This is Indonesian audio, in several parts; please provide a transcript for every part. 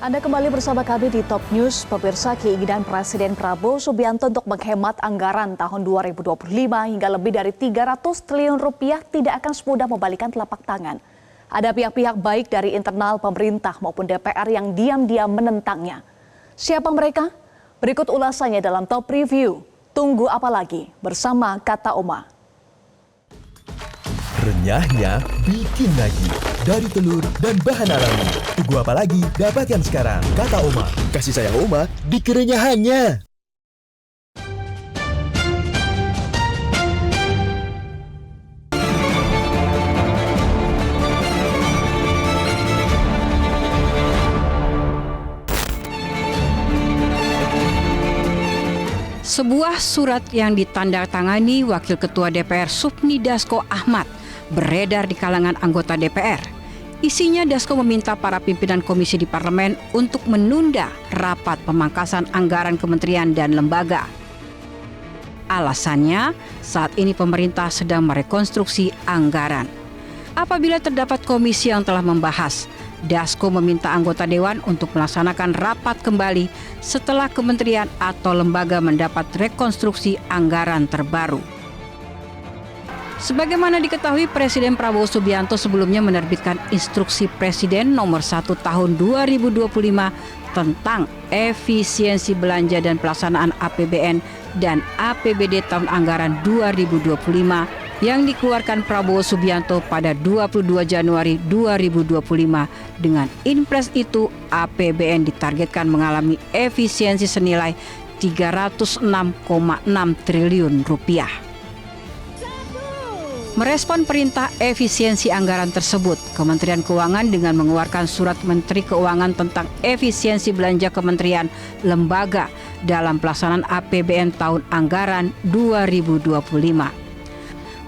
Anda kembali bersama kami di Top News. Pemirsa, keinginan Presiden Prabowo Subianto untuk menghemat anggaran tahun 2025 hingga lebih dari 300 triliun rupiah tidak akan semudah membalikan telapak tangan. Ada pihak-pihak baik dari internal pemerintah maupun DPR yang diam-diam menentangnya. Siapa mereka? Berikut ulasannya dalam Top Review. Tunggu apa lagi? Bersama Kata Oma. Renyahnya bikin lagi dari telur dan bahan alami. Tunggu apa lagi? Dapatkan sekarang. Kata Oma. Kasih sayang Oma di kerenyahannya. Sebuah surat yang ditandatangani Wakil Ketua DPR Supni Dasko Ahmad beredar di kalangan anggota DPR. Isinya Dasko meminta para pimpinan komisi di parlemen untuk menunda rapat pemangkasan anggaran kementerian dan lembaga. Alasannya, saat ini pemerintah sedang merekonstruksi anggaran. Apabila terdapat komisi yang telah membahas, Dasko meminta anggota Dewan untuk melaksanakan rapat kembali setelah kementerian atau lembaga mendapat rekonstruksi anggaran terbaru. Sebagaimana diketahui, Presiden Prabowo Subianto sebelumnya menerbitkan Instruksi Presiden Nomor 1 Tahun 2025 tentang efisiensi belanja dan pelaksanaan APBN dan APBD tahun anggaran 2025 yang dikeluarkan Prabowo Subianto pada 22 Januari 2025. Dengan impres itu, APBN ditargetkan mengalami efisiensi senilai 306,6 triliun rupiah. Merespon perintah efisiensi anggaran tersebut, Kementerian Keuangan dengan mengeluarkan surat Menteri Keuangan tentang efisiensi belanja kementerian lembaga dalam pelaksanaan APBN tahun anggaran 2025.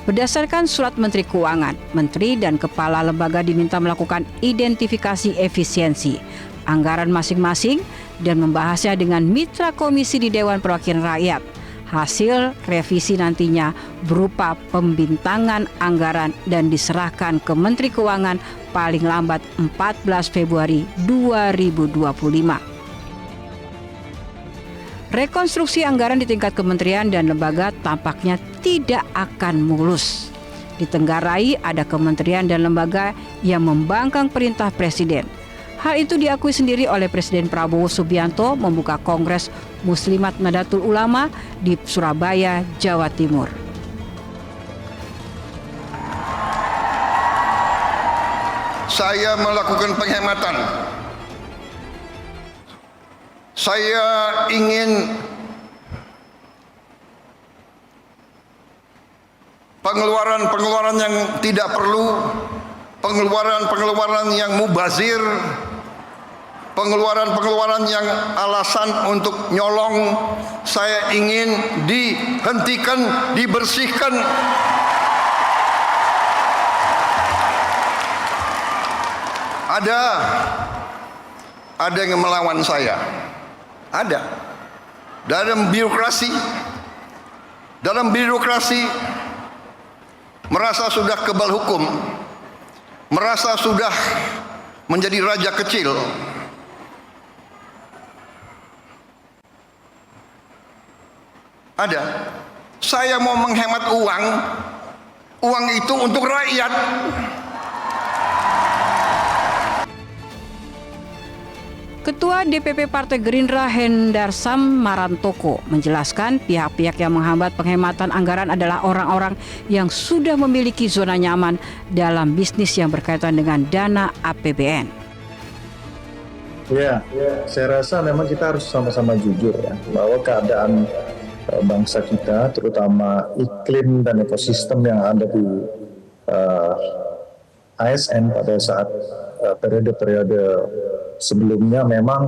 Berdasarkan surat Menteri Keuangan, Menteri dan Kepala Lembaga diminta melakukan identifikasi efisiensi anggaran masing-masing dan membahasnya dengan mitra komisi di Dewan Perwakilan Rakyat. Hasil revisi nantinya berupa pembintangan anggaran dan diserahkan ke Menteri Keuangan paling lambat 14 Februari 2025. Rekonstruksi anggaran di tingkat kementerian dan lembaga tampaknya tidak akan mulus. Ditenggarai ada kementerian dan lembaga yang membangkang perintah Presiden. Hal itu diakui sendiri oleh Presiden Prabowo Subianto membuka Kongres Muslimat Nadatul Ulama di Surabaya, Jawa Timur. Saya melakukan penghematan. Saya ingin pengeluaran-pengeluaran yang tidak perlu, pengeluaran-pengeluaran yang mubazir, pengeluaran-pengeluaran yang alasan untuk nyolong, saya ingin dihentikan, dibersihkan. Ada yang melawan saya. Ada. Dalam birokrasi merasa sudah kebal hukum, merasa sudah menjadi raja kecil. Ada. Saya mau menghemat uang itu untuk rakyat. Ketua DPP Partai Gerindra Hendarsam Marantoko menjelaskan pihak-pihak yang menghambat penghematan anggaran adalah orang-orang yang sudah memiliki zona nyaman dalam bisnis yang berkaitan dengan dana APBN. Ya, saya rasa memang kita harus sama-sama jujur ya, bahwa keadaan bangsa kita, terutama iklim dan ekosistem yang ada di ASN pada saat periode-periode sebelumnya memang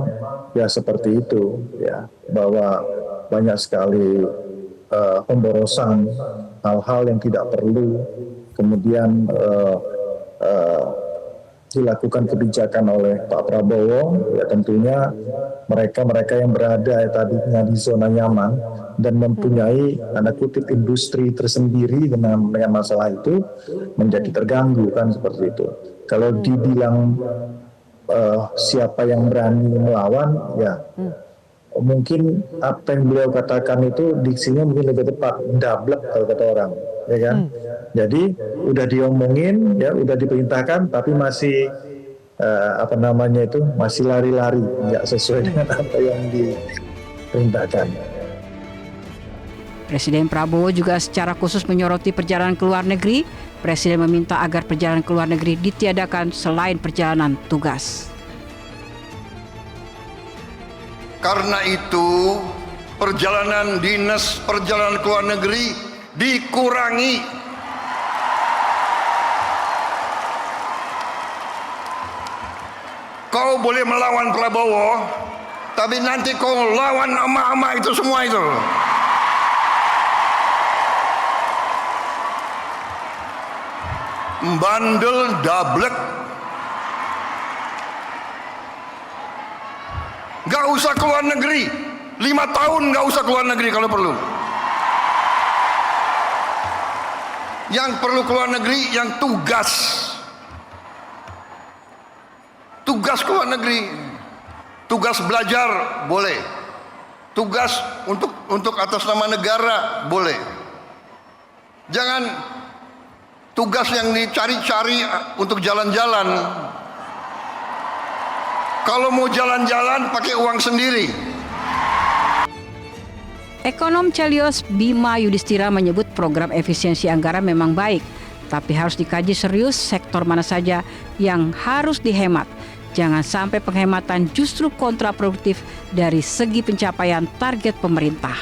ya seperti itu ya, bahwa banyak sekali pemborosan, hal-hal yang tidak perlu, kemudian dilakukan kebijakan oleh Pak Prabowo, ya tentunya mereka yang berada tadinya di zona nyaman dan mempunyai tanda kutip industri tersendiri dengan masalah itu menjadi terganggu kan, seperti itu. Kalau dibilang siapa yang berani melawan, ya mungkin apa yang beliau katakan itu diksinya mungkin lebih tepat, dablek kalau kata orang, ya kan? Jadi udah diomongin, ya udah diperintahkan, tapi masih masih lari-lari, nggak sesuai dengan apa yang diperintahkan. Presiden Prabowo juga secara khusus menyoroti perjalanan ke luar negeri. Presiden meminta agar perjalanan ke luar negeri ditiadakan selain perjalanan tugas. Karena itu, perjalanan dinas, perjalanan ke luar negeri dikurangi. Kau boleh melawan Prabowo, tapi nanti kau lawan emak-emak itu semua itu. Bandel, dablek. Gak usah keluar negeri, 5 tahun gak usah keluar negeri kalau perlu. Yang perlu keluar negeri yang tugas keluar negeri, tugas belajar boleh, tugas untuk atas nama negara boleh. Jangan tugas yang dicari-cari untuk jalan-jalan. Kalau mau jalan-jalan pakai uang sendiri. Ekonom Celios Bima Yudhistira menyebut program efisiensi anggaran memang baik, tapi harus dikaji serius sektor mana saja yang harus dihemat. Jangan sampai penghematan justru kontraproduktif dari segi pencapaian target pemerintah.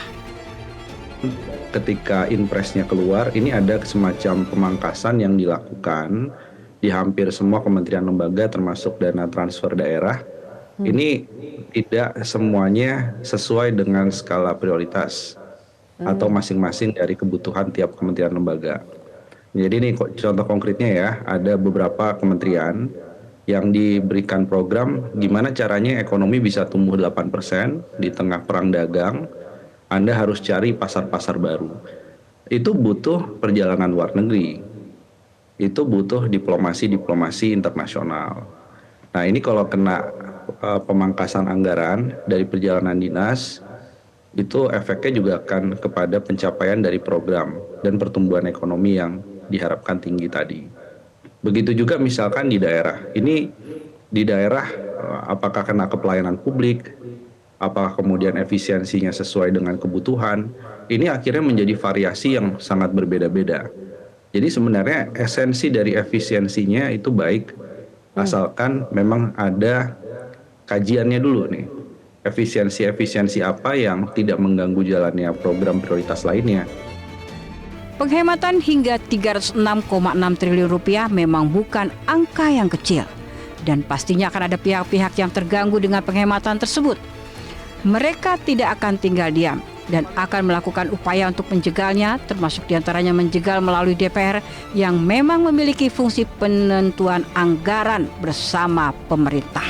Ketika impresnya keluar, ini ada semacam pemangkasan yang dilakukan di hampir semua kementerian lembaga termasuk dana transfer daerah. Ini tidak semuanya sesuai dengan skala prioritas atau masing-masing dari kebutuhan tiap kementerian lembaga. Jadi ini contoh konkretnya ya, ada beberapa kementerian yang diberikan program gimana caranya ekonomi bisa tumbuh 8% di tengah perang dagang. Anda harus cari pasar-pasar baru. Itu butuh perjalanan luar negeri. Itu butuh diplomasi internasional. Nah, ini kalau kena pemangkasan anggaran dari perjalanan dinas, itu efeknya juga akan kepada pencapaian dari program dan pertumbuhan ekonomi yang diharapkan tinggi tadi. Begitu juga misalkan di daerah. Ini di daerah apakah kena ke pelayanan publik, apakah kemudian efisiensinya sesuai dengan kebutuhan, ini akhirnya menjadi variasi yang sangat berbeda-beda. Jadi sebenarnya esensi dari efisiensinya itu baik, asalkan memang ada kajiannya dulu nih. Efisiensi apa yang tidak mengganggu jalannya program prioritas lainnya. Penghematan hingga 36,6 triliun rupiah memang bukan angka yang kecil. Dan pastinya akan ada pihak-pihak yang terganggu dengan penghematan tersebut. Mereka tidak akan tinggal diam dan akan melakukan upaya untuk menjegalnya, termasuk diantaranya menjegal melalui DPR yang memang memiliki fungsi penentuan anggaran bersama pemerintah.